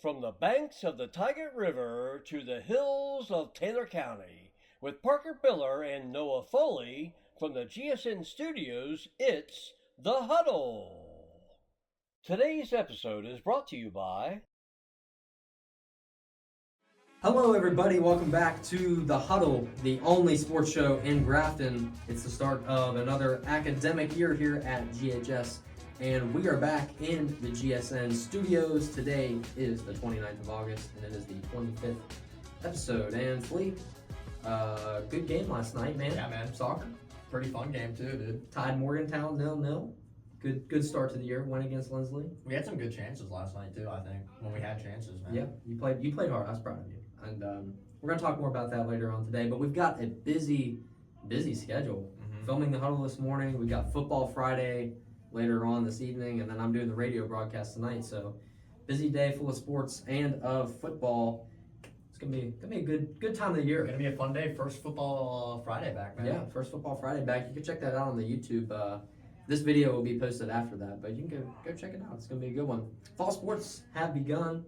From the banks of the Tigard River to the hills of Taylor County, with Parker Biller and Noah Foley from the GSN studios, it's The Huddle. Today's episode is brought to you by... Hello, everybody. Welcome back to The Huddle, the only sports show in Grafton. It's the start of another academic year here at GHS, and we are back in the GSN studios. Today is the 29th of August, and it is the 25th episode. And Flea, good game last night, man. Yeah, man. Soccer. Pretty fun game, too, dude. Tied Morgantown 0-0. Good start to the year. Went against Lindsley. We had some good chances last night, too, I think, when we had chances, man. Yeah, you played hard. I was proud of you. And we're going to talk more about that later on today. But we've got a busy schedule. Mm-hmm. Filming the Huddle this morning. We got Football Friday later on this evening. And then I'm doing the radio broadcast tonight. So busy day full of sports and of football. It's going to be a good time of the year. It's going to be a fun day. First Football Friday back, man. Yeah, first Football Friday back. You can check that out on the YouTube. This video will be posted after that. But you can go check it out. It's going to be a good one. Fall sports have begun.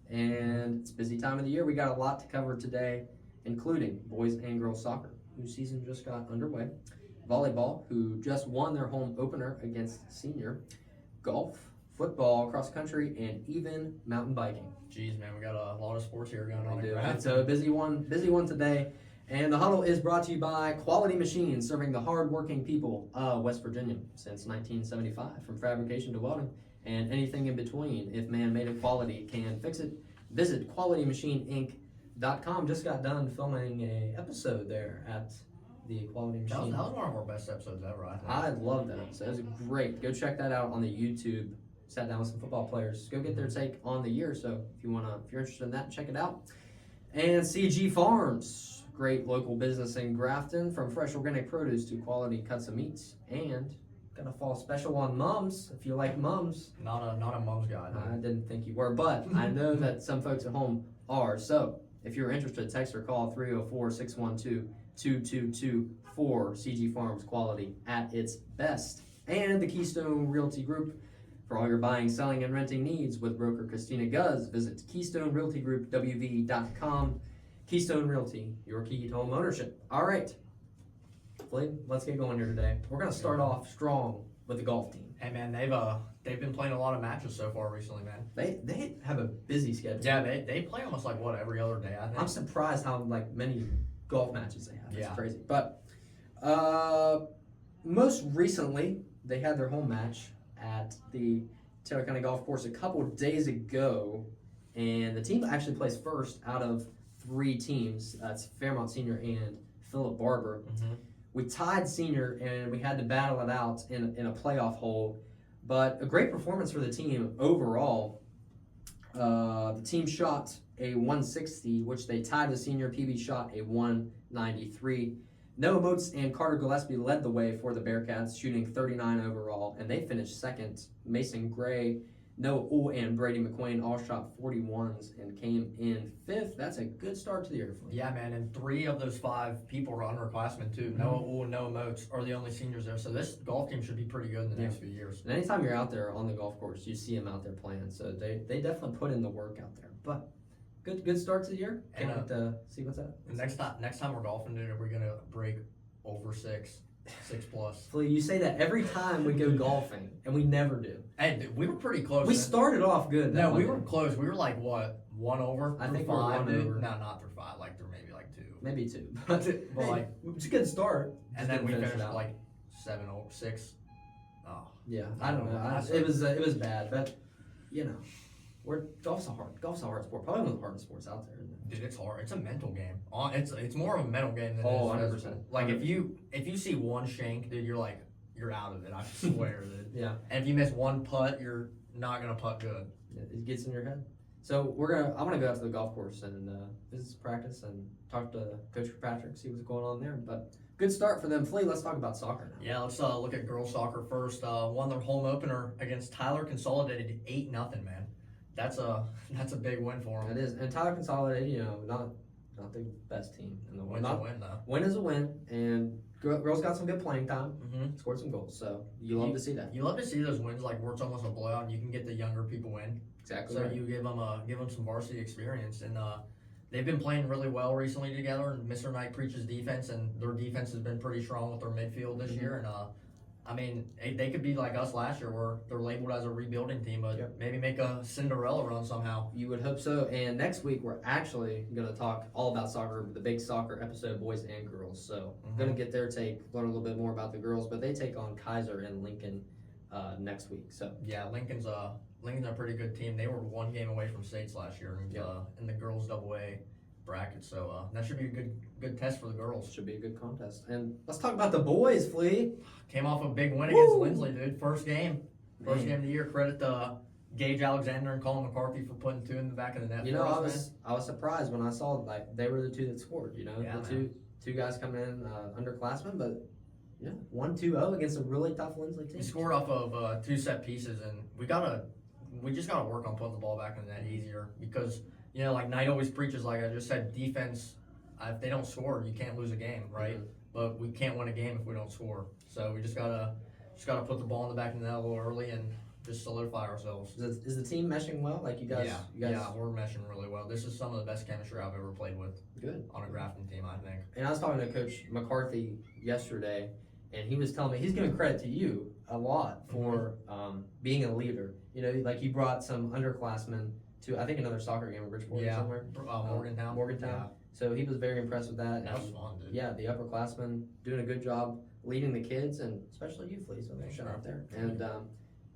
And it's a busy time of the year. We got a lot to cover today, including boys and girls soccer, whose season just got underway, volleyball, who just won their home opener against Senior, golf, football, cross country, and even mountain biking. Jeez, man, we got a lot of sports here going on. It's a busy one today. And the Huddle is brought to you by Quality Machines, serving the hard-working people of West Virginia since 1975, from fabrication to welding. And anything in between, if man-made quality can fix it. Visit QualityMachineInc.com. Just got done filming a episode there at the Quality Machine. That was one of our best episodes ever, I think. I love that episode. It was great. Go check that out on the YouTube. Sat down with some football players. Go get their take on the year. So if you're interested in that, check it out. And CG Farms, great local business in Grafton, from fresh organic produce to quality cuts of meats. And got a fall special on mums, if you like mums. Not a mums guy. I didn't think you were, but I know that some folks at home are. So if you're interested, text or call 304-612-2224. CG Farms, quality at its best. And the Keystone Realty Group for all your buying, selling, and renting needs with broker Christina Guz. Visit KeystoneRealtyGroupWV.com. Keystone Realty, your key to home ownership. All right. Flea, let's get going here today. We're going to start off strong with the golf team. Hey, man, they've been playing a lot of matches so far recently, man. They have a busy schedule. Yeah, they play almost every other day, I think. I'm surprised how many golf matches they have. It's Yeah. crazy. But most recently, they had their home match at the Taylor County Golf Course a couple days ago, and the team actually placed first out of 3 teams. That's Fairmont Senior and Philip Barber. Mm-hmm. We tied Senior, and we had to battle it out in a playoff hole. But a great performance for the team overall. The team shot a 160, which they tied the Senior. PB shot a 193. Noah Moats and Carter Gillespie led the way for the Bearcats, shooting 39 overall, and they finished second. Mason Gray, Noah Ull, and Brady McQuain all shot 41s and came in 5th. That's a good start to the year. Yeah, man, and 3 of those 5 people were underclassmen, too. Mm-hmm. Noah Ull and Noah Moats are the only seniors there, so this golf team should be pretty good in the next few years. And anytime you're out there on the golf course, you see them out there playing, so they definitely put in the work out there. But good start to the year. Can't wait to see what's up. Next time we're golfing, dude, we're going to break over 6 plus. Flea, you say that every time we go golfing, and we never do. Hey, dude, we were pretty close. We started off good. No, we were close. We were like, what, 1 over? I through think we're 5, 1 dude? over. No, not through 5. Like through maybe like 2. Maybe 2. But But like, it's a good start. and Just then we didn't finish finished it out. like 7 over 6. Oh, Yeah, I don't know. It was bad, but you know, golf's a hard sport. Probably one of the hardest sports out there. Isn't it? dude, it's hard. It's a mental game. It's more of a mental game than it Oh, is 100%. physical. Like if you see one shank, dude, you're out of it. I swear, dude. Yeah, And if you miss one putt, you're not gonna putt good. it gets in your head. So I'm gonna go out to the golf course and visit some practice and talk to Coach Patrick, see what's going on there. But good start for them. Flea, let's talk about soccer now. Yeah, let's look at girls soccer first. Won their home opener against Tyler, consolidated 8-0, man. That's a big win for them. It is, and Tyler Consolidated, you know, not the best team in the world. Win's a win, though. Win is a win, and girls got some good playing time, Mm-hmm. scored some goals, so you love to see that. You love to see those wins, like where it's almost a blowout and you can get the younger people in. Exactly. So right. you give them some varsity experience, and they've been playing really well recently together. And Mr. Knight preaches defense, and their defense has been pretty strong with their midfield this year. And I mean, they could be like us last year, where they're labeled as a rebuilding team, but maybe make a Cinderella run somehow. You would hope so. And next week, we're actually going to talk all about soccer, the big soccer episode, boys and girls. So going to get their take, learn a little bit more about the girls, but they take on Kaiser and Lincoln next week. So yeah, Lincoln's a pretty good team. They were one game away from states last year in the girls AA bracket. So that should be a good test for the girls. Should be a good contest. And let's talk about the boys, Flea. Came off a big win against Lindsley, dude. First game of the year. Credit to Gage Alexander and Colin McCarthy for putting two in the back of the net. You know, I was surprised when I saw like they were the two that scored. You know, the two guys coming in underclassmen, but 1-2-0 against a really tough Lindsley team. We scored off of two set pieces, and we just gotta work on putting the ball back in the net easier because like Knight always preaches, like I just said, defense. If they don't score, you can't lose a game, right? But we can't win a game if we don't score. So we just gotta put the ball in the back of the net a little early and just solidify ourselves. Is the team meshing well? Like you guys? Yeah, we're meshing really well. This is some of the best chemistry I've ever played with. Good. On a Grafton team, I think. And I was talking to Coach McCarthy yesterday, and he was telling me he's giving credit to you a lot for being a leader. You know, like you brought some underclassmen to, I think, another soccer game in Bridgeport or somewhere. Morgantown. Yeah. So he was very impressed with that. That was fun, dude. Yeah, the upperclassmen doing a good job leading the kids, and especially you, Flea. So thanks shout out there. And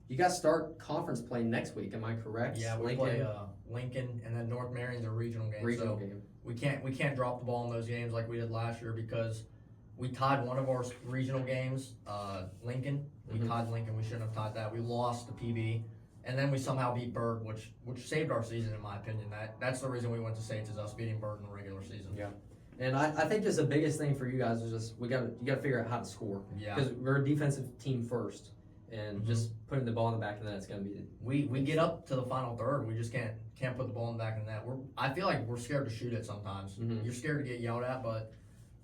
you guys start conference play next week. Am I correct? Yeah, we play Lincoln, and then North Marion's a regional game. Regional game. We can't drop the ball in those games like we did last year because we tied one of our regional games, Lincoln. We tied Lincoln. We shouldn't have tied that. We lost the PB. And then we somehow beat Bird, which saved our season, in my opinion. That's the reason we went to states, is us beating Bird in the regular season. Yeah, and I think just the biggest thing for you guys is just you got to figure out how to score. Yeah, because we're a defensive team first, and just putting the ball in the back of the net is going to be. We get up to the final third, we just can't put the ball in the back of the net. I feel like we're scared to shoot it sometimes. You're scared to get yelled at, but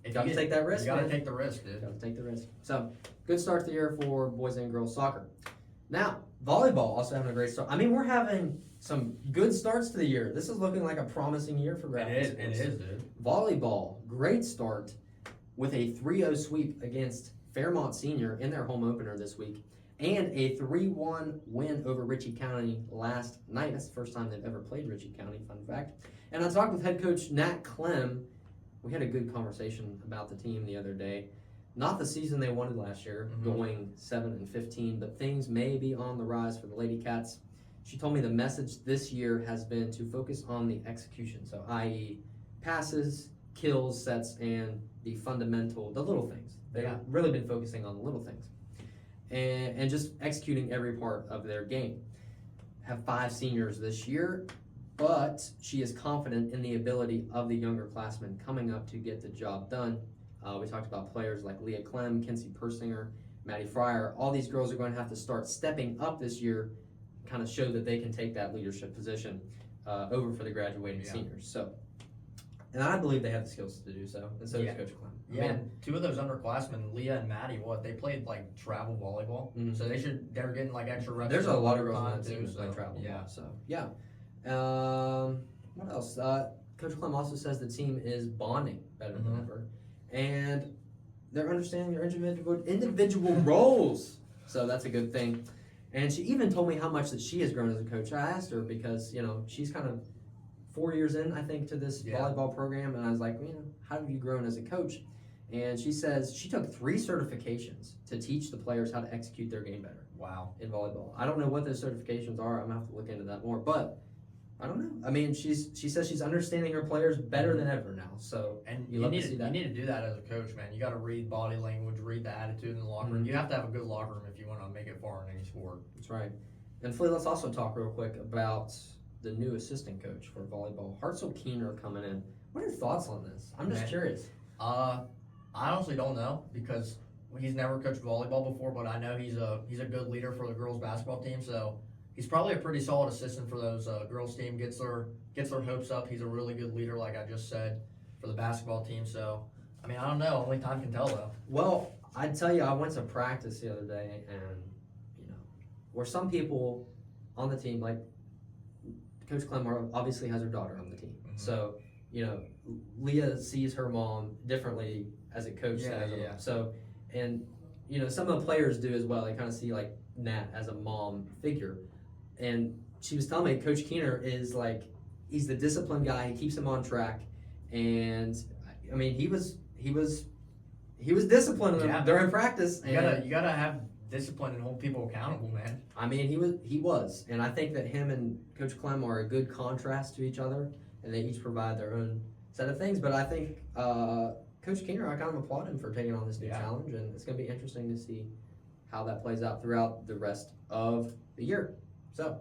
you got to take that risk. You got to take the risk, dude. Got to take the risk. So good start to the year for boys and girls soccer. Now, volleyball also having a great start. I mean, we're having some good starts to the year. This is looking like a promising year for Grafton. It is, dude. Volleyball, great start with a 3-0 sweep against Fairmont Senior in their home opener this week, and a 3-1 win over Ritchie County last night. That's the first time they've ever played Ritchie County, fun fact. And I talked with head coach Nat Clem. We had a good conversation about the team the other day. Not the season they wanted last year, going 7-15, but things may be on the rise for the Lady Cats. She told me the message this year has been to focus on the execution, so i.e. passes, kills, sets, and the little things. They've really been focusing on the little things and just executing every part of their game. Have 5 seniors this year, but she is confident in the ability of the younger classmen coming up to get the job done. We talked about players like Leah Clem, Kinsey Persinger, Maddie Fryer. All these girls are going to have to start stepping up this year, kind of show that they can take that leadership position over for the graduating seniors. So, and I believe they have the skills to do so, and so does Coach Clem. Yeah, and 2 of those underclassmen, Leah and Maddie, they played like travel volleyball, so they're getting like extra reps. There's a lot of girls on that team that play travel volleyball. So yeah. What else? Coach Clem also says the team is bonding better than ever. And they're understanding their individual roles. So that's a good thing. And she even told me how much that she has grown as a coach. I asked her because, she's kind of 4 years in, I think, to this volleyball program. And I was like, how have you grown as a coach? And she says she took 3 certifications to teach the players how to execute their game better. Wow. In volleyball. I don't know what those certifications are. I'm going to have to look into that more. But I don't know. I mean, she says she's understanding her players better than ever now. So you need to do that as a coach, man. You got to read body language, read the attitude in the locker room. You have to have a good locker room if you want to make it far in any sport. That's right. And Flea, let's also talk real quick about the new assistant coach for volleyball, Hartzell Keener, coming in. What are your thoughts on this? I'm just curious. I honestly don't know because he's never coached volleyball before, but I know he's a good leader for the girls basketball team. So. He's probably a pretty solid assistant for those girls team. Gets their hopes up. He's a really good leader, like I just said, for the basketball team. So, I mean, I don't know. Only time can tell, though. Well, I tell you, I went to practice the other day, and where some people on the team, like Coach Clemore obviously has her daughter on the team. Mhm. So, Leah sees her mom differently as a coach than as a mom. So, and, some of the players do as well. They kind of see, like, Nat as a mom figure. And she was telling me Coach Keener is, like, he's the disciplined guy. He keeps him on track. And, I mean, he was disciplined during practice. You gotta have discipline and hold people accountable, man. I mean, he was, and I think that him and Coach Clem are a good contrast to each other, and they each provide their own set of things. But I think Coach Keener, I kind of applaud him for taking on this new challenge, and it's going to be interesting to see how that plays out throughout the rest of the year. So,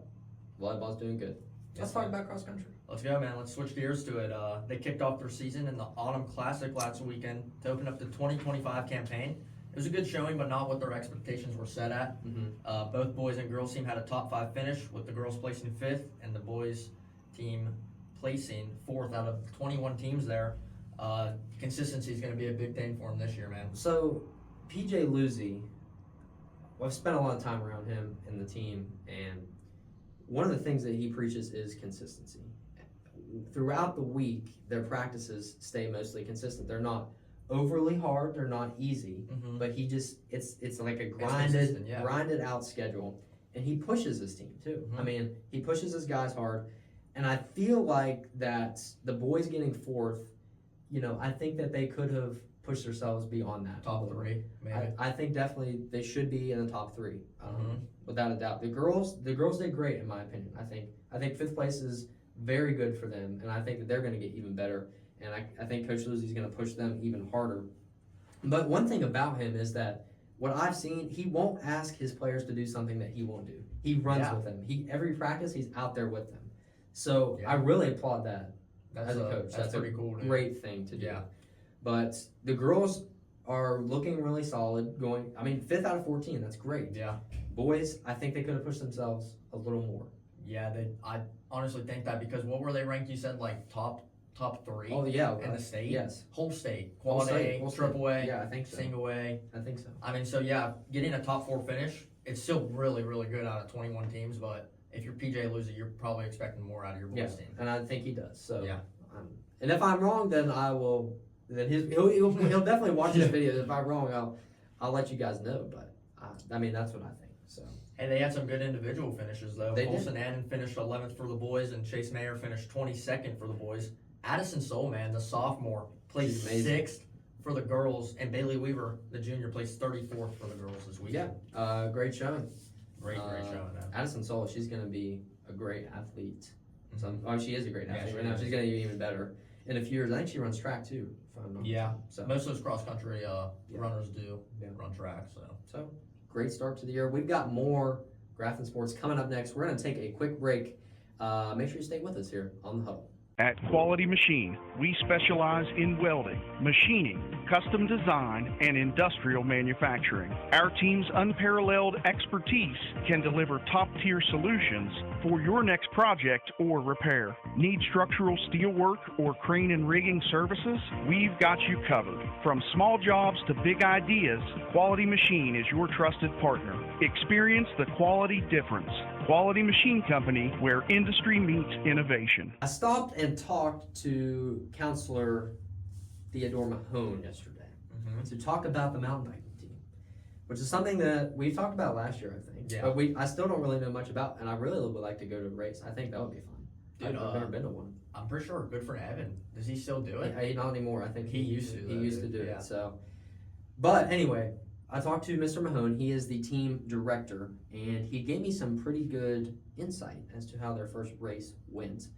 volleyball's doing good. Let's talk about cross country. Let's go, man. Let's switch gears to it. They kicked off their season in the Autumn Classic last weekend to open up the 2025 campaign. It was a good showing, but not what their expectations were set at. Mm-hmm. Both boys and girls team had a top 5 finish, with the girls placing 5th and the boys team placing 4th out of 21 teams there. Consistency is going to be a big thing for them this year, man. So, PJ Luzzi, I've spent a lot of time around him and the team, and one of the things that he preaches is consistency. Throughout the week, their practices stay mostly consistent. They're not overly hard, they're not easy, but he just it's like a grinded out schedule, and he pushes his team too. I mean, he pushes his guys hard, and I feel like that the boys getting 4th, I think that they could have pushed themselves beyond that. Top 3, maybe. I think definitely they should be in the top 3, without a doubt. The girls did great in my opinion. I think 5th place is very good for them, and I think that they're going to get even better. And I think Coach Luzzi's going to push them even harder. But one thing about him is that what I've seen, he won't ask his players to do something that he won't do. He runs with them. Every practice, he's out there with them. So I really applaud that as a coach. That's pretty a cool, dude. great thing to do. Yeah. But the girls are looking really solid. 5th out of 14, that's great. Yeah. Boys, I think they could have pushed themselves a little more. Yeah, I honestly think that, because what were they ranked? You said like top 3. Oh yeah, in the state. Yes, whole state, quad A, triple A, yeah, I think so. Single A. I think so. I mean, so yeah, getting a top 4 finish, it's still really, really good out of 21 teams. But if you're PJ Luzzi, you're probably expecting more out of your boys team. And I think he does. So yeah. And if I'm wrong, then I will. Then he'll definitely watch this video. If I'm wrong, I'll let you guys know. But that's what I think. So. And they had some good individual finishes though. Colson Annan finished 11th for the boys, and Chase Mayer finished 22nd for the boys. Addison Soul, man, the sophomore, placed 6th for the girls, and Bailey Weaver, the junior, placed 34th for the girls this weekend. Yeah, great showing. Great showing. Man. Addison Soul, she's going to be a great athlete. She is a great athlete right now. She's going to be even better in a few years. I think she runs track too. If I'm not mistaken. So most of those cross country runners do run track. So great start to the year. We've got more Grafton Sports coming up next. We're going to take a quick break. Make sure you stay with us here on the Hudl. At Quality Machine, we specialize in welding, machining, custom design, and industrial manufacturing. Our team's unparalleled expertise can deliver top-tier solutions for your next project or repair. Need structural steel work or crane and rigging services? We've got you covered. From small jobs to big ideas, Quality Machine is your trusted partner. Experience the quality difference. Quality Machine Company, where industry meets innovation. I stopped and talked to Counselor Theodore Mahone yesterday to talk about the mountain biking team, which is something that we talked about last year, I think. Yeah. But I still don't really know much about, and I really would like to go to a race. I think that would be fun. Dude, I've never been to one. I'm pretty sure. Good for Evan. Does he still do it? Not anymore. I think he used to. He used to do it. So, but anyway, I talked to Mr. Mahone. He is the team director, and he gave me some pretty good insight as to how their first race went.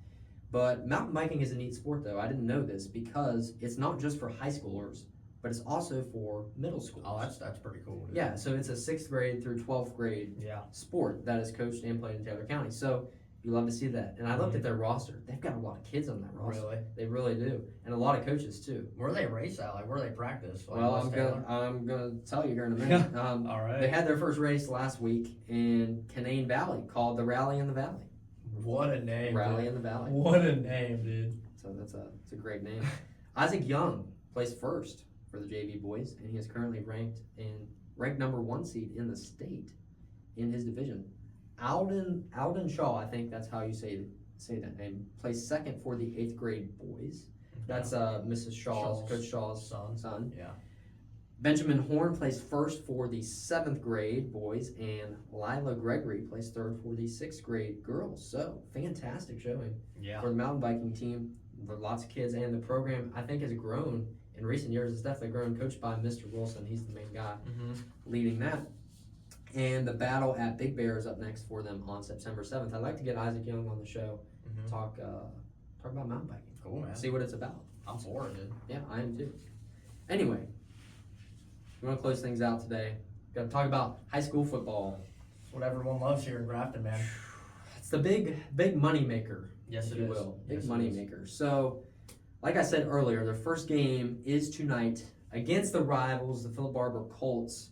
But mountain biking is a neat sport, though. I didn't know this because it's not just for high schoolers, but it's also for middle schoolers. Oh, that's pretty cool. Dude. Yeah, so it's a 6th grade through 12th grade sport that is coached and played in Taylor County. So you love to see that. And I looked at their roster. They've got a lot of kids on that roster. Really? They really do. And a lot of coaches, too. Where do they race at? Like, where do they practice? Like, well, I'm gonna tell you here in a minute. All right. They had their first race last week in Canaan Valley called the Rally in the Valley. What a name. Rally dude. in the Valley. What a name, dude. So it's a great name. Isaac Young placed first for the JV boys, and he is currently ranked number 1 seed in the state in his division. Alden Shaw, I think that's how you say say that name, placed second for the 8th grade boys. That's Mrs. Shaw's, Coach Shaw's son. Yeah. Benjamin Horn placed first for the 7th grade boys, and Lila Gregory placed third for the 6th grade girls. So, fantastic showing for the mountain biking team. Lots of kids, and the program, I think, has grown in recent years. It's definitely grown, coached by Mr. Wilson. He's the main guy leading that. And the battle at Big Bear is up next for them on September 7th. I'd like to get Isaac Young on the show, talk about mountain biking. Cool, man. See what it's about. I'm for it, dude. Yeah, I am too. Anyway, we want to close things out today. Got to talk about high school football. It's what everyone loves here in Grafton, man. It's the big money maker. Yes, if it you is. will. Yes, Big it money is. maker. So, like I said earlier, their first game is tonight against the rivals, the Philip Barber Colts.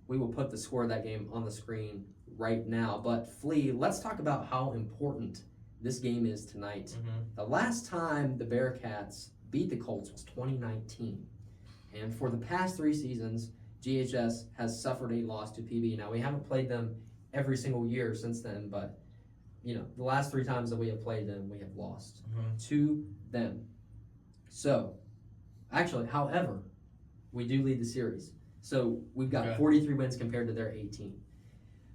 We will put the score of that game on the screen right now. But Flea, let's talk about how important this game is tonight. The last time the Bearcats beat the Colts was 2019. And for the past 3 seasons, GHS has suffered a loss to PB. Now, we haven't played them every single year since then, but the last 3 times that we have played them, we have lost to them. So, actually, however, we do lead the series. So, we've got 43 wins compared to their 18.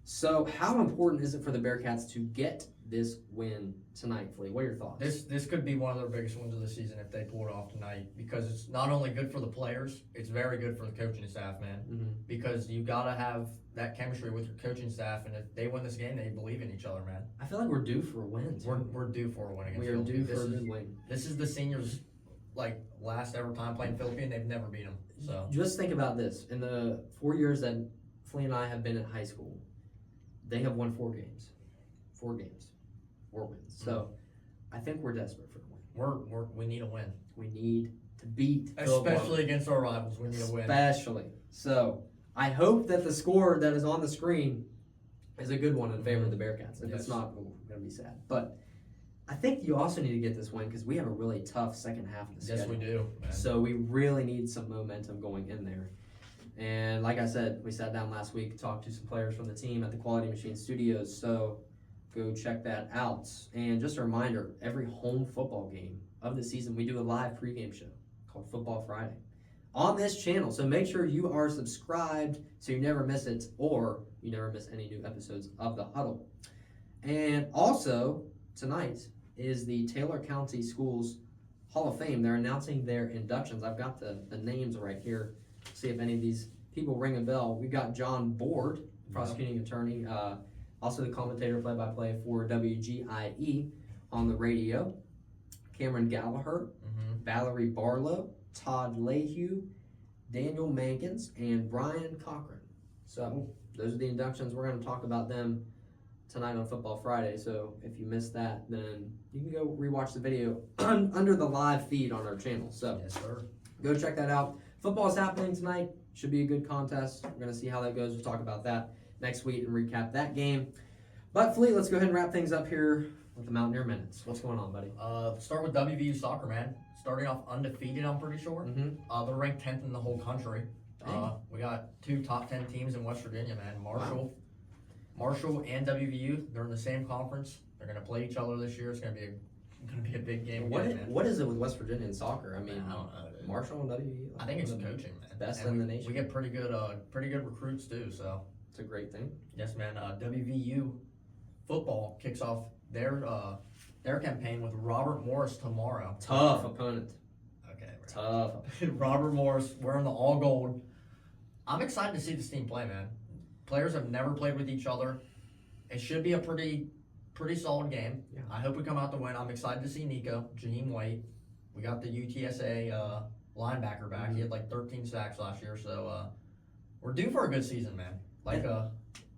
So, how important is it for the Bearcats to get this win tonight, Flea? What are your thoughts? This could be one of their biggest wins of the season if they pull it off tonight, because it's not only good for the players, it's very good for the coaching staff, man. Because you gotta have that chemistry with your coaching staff, and if they win this game, they believe in each other, man. I feel like we're due for a win. We're due for a win against We are Philippi. due for a good win. This is the seniors' last ever time playing Philippi, and they've never beat them. So Just think about this. In the 4 years that Flea and I have been in high school, they have won 4 games. 4 games. 4 wins. So I think we're desperate for a win. we need a win, We need to beat Philip Barber. especially against our rivals. We need a win. Especially. So I hope that the score that is on the screen is a good one in favor of the Bearcats. If Yes. it's not, we're going to be sad. But I think you also need to get this win because we have a really tough second half of the schedule. Yes, we do, man. So we really need some momentum going in there. And like I said, we sat down last week, talked to some players from the team at the Quality Machine Studios. So go check that out. And just a reminder, every home football game of the season, we do a live pregame show called Football Friday on this channel. So make sure you are subscribed so you never miss it, or you never miss any new episodes of the Hudl. And also, tonight is the Taylor County Schools Hall of Fame. They're announcing their inductions. I've got the names right here. See if any of these people ring a bell. We've got John Board, prosecuting attorney, also the commentator play-by-play for WGIE on the radio. Cameron Gallagher, Valerie Barlow, Todd Lehue, Daniel Mankins, and Brian Cochran. So those are the inductions. We're going to talk about them tonight on Football Friday. So if you missed that, then you can go rewatch the video under the live feed on our channel. So Yes, sir. go check that out. Football is happening tonight. Should be a good contest. We're going to see how that goes. We'll talk about that next week and recap that game. But Flea, let's go ahead and wrap things up here with the Mountaineer Minutes. What's going on, buddy? Start with WVU soccer, man. Starting off undefeated, I'm pretty sure. They're ranked 10th in the whole country. We got 2 top 10 teams in West Virginia, man. Marshall and WVU. They're in the same conference. They're gonna play each other this year. It's gonna be a big game. What is it with West Virginia and soccer? I mean, I don't know, dude. Marshall and WVU. I think it's coaching, man. Best And in the nation. We get pretty good recruits too. So It's a great thing. yes, man. WVU football kicks off their campaign with Robert Morris tomorrow. Tough opponent. Okay. right. Tough. Robert Morris wearing the all gold. I'm excited to see this team play, man. Players have never played with each other. It should be a pretty solid game. Yeah. I hope we come out to win. I'm excited to see Nico, Jaheim White. We got the UTSA linebacker back. He had like 13 sacks last year, so we're due for a good season, man. Like we were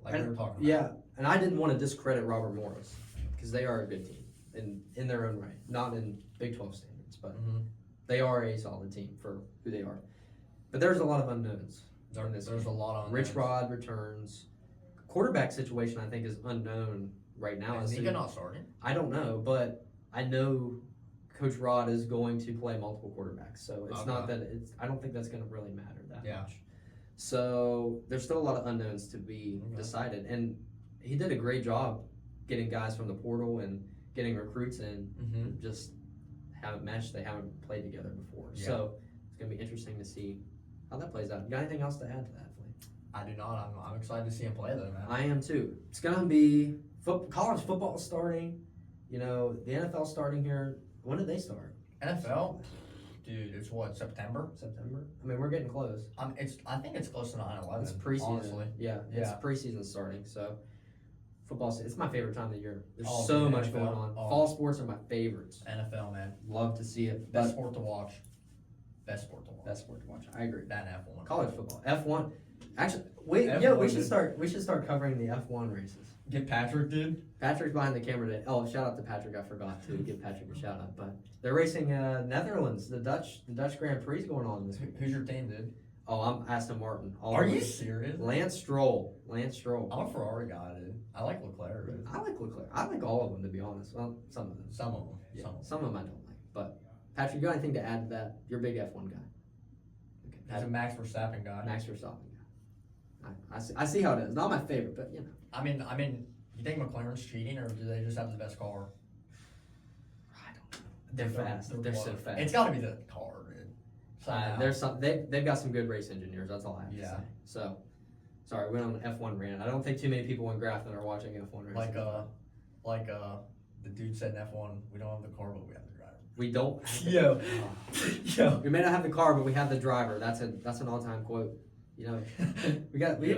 talking about. Yeah, and I didn't want to discredit Robert Morris because they are a good team in their own right. Not in Big 12 standards, but they are a solid team for who they are. But there's a lot of unknowns. There's a lot on Rich Rod returns. Quarterback situation, I think, is unknown right now. Is Nico not starting? I don't know, but I know Coach Rod is going to play multiple quarterbacks, so it's not that I don't think that's going to really matter that much. So there's still a lot of unknowns to be decided, and he did a great job getting guys from the portal and getting recruits in Mm-hmm. just haven't meshed. They haven't played together before. Yeah. So it's going to be interesting to see how that plays out. You got anything else to add to that, Flea? I do not. I'm excited to see him play though, man. I am too. It's going to be college football starting. You know, the NFL starting here. When did they start? NFL, dude, it's what, September? September? I mean, we're getting close. I think it's close to 9/11. It's preseason. Honestly. Yeah, it's Yeah. preseason starting. So football, it's my favorite time of the year. There's Oh, so dude, much NFL. going on. Oh. Fall sports are my favorites. NFL, man. Love to see it. Best But sport to watch. Best sport to watch. best sport to watch. I agree. That and F1. College football, F1. Actually, F1, we should dude. start. We should start covering the F1 races. Get Patrick, dude. Patrick's behind the camera today. Oh, shout out to Patrick. I forgot to give Patrick a shout out. But they're racing Netherlands. The Dutch Grand Prix is going on this week. Who's your team, dude? Oh, I'm Aston Martin. All Are the you way. serious? Lance Stroll. Lance Stroll. I'm a Ferrari guy, dude. I like Leclerc, dude. I like Leclerc. I like all of them, to be honest. Well, some of them. Some of them. Yeah, Some of them. some of them I don't like. But Patrick, you got anything to add to that? You're a big F1 guy. Okay, He's a Max Verstappen guy. Max Verstappen guy. I see how it is. Not my favorite, but you know. I mean, you think McLaren's cheating, or do they just have the best car? I don't know. They're fast. They're so fast. It's got to be the car, dude. Somehow. There's some. They've got some good race engineers. That's all I have to Yeah. say. So, sorry, we went on an F1 rant. I don't think too many people in Grafton are watching F1 racing. like the dude said in F1, we don't have the car, but we have the driver. We don't. Have Yo. Yo. We may not have the car, but we have the driver. That's an all-time quote. You know,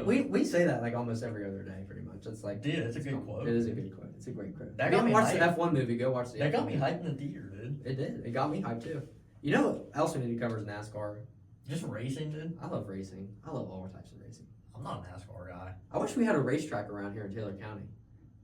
we say that like almost every other day, pretty much. It's like, Dude, it's a good quote. It is a good quote. It's a great quote. That If got you me haven't watched the hyped. F1 movie, go watch the That F1 got me movie. hyped in the theater, dude. It did. It got me hyped too. You know what else we need to cover is NASCAR. Just racing, dude. I love racing. I love all types of racing. I'm not a NASCAR guy. I wish we had a racetrack around here in Taylor County.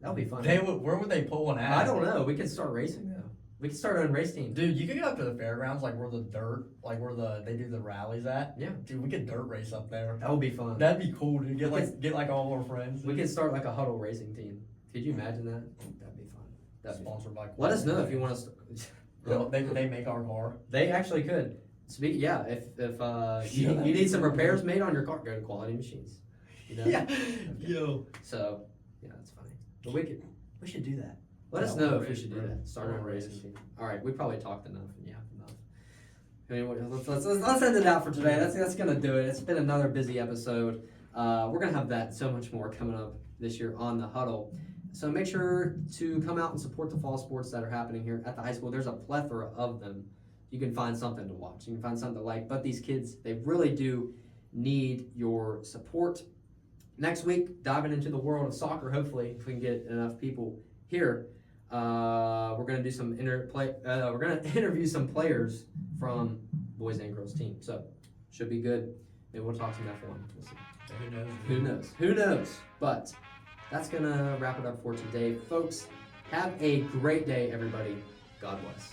That would be fun. Where would they pull one at? I don't know. We could start racing though. We could start our own race team. Dude, you could go up to the fairgrounds, like where they do the rallies at. Yeah. Dude, we could dirt race up there. That would be fun. That'd be cool, dude. Get like all our friends. We could start like a Hudl racing team. Could you imagine that? That'd be fun. That'd be fun. Sponsored by. Let us know if you want us. Well, they make our car. They actually could. If you need some repairs made on your car, go to Quality Machines. You know? Yeah. Yo. So yeah, that's funny. But we should do that. Let us Yeah, know we'll if we race, should do bro. that. Start our We'll racing race. team. All right, we probably talked enough, and you have enough. Anyway, let's end it out for today. That's gonna do it. It's been another busy episode. We're gonna have that and so much more coming up this year on the Huddle. So make sure to come out and support the fall sports that are happening here at the high school. There's a plethora of them. You can find something to watch. You can find something to like. But these kids, they really do need your support. Next week, diving into the world of soccer. Hopefully, if we can get enough people here, we're gonna do some we're gonna interview some players from boys and girls team. So should be good. Maybe we'll talk some F1. We'll see. Who knows? Who knows? Who knows? But that's gonna wrap it up for today, folks. Have a great day, everybody. God bless.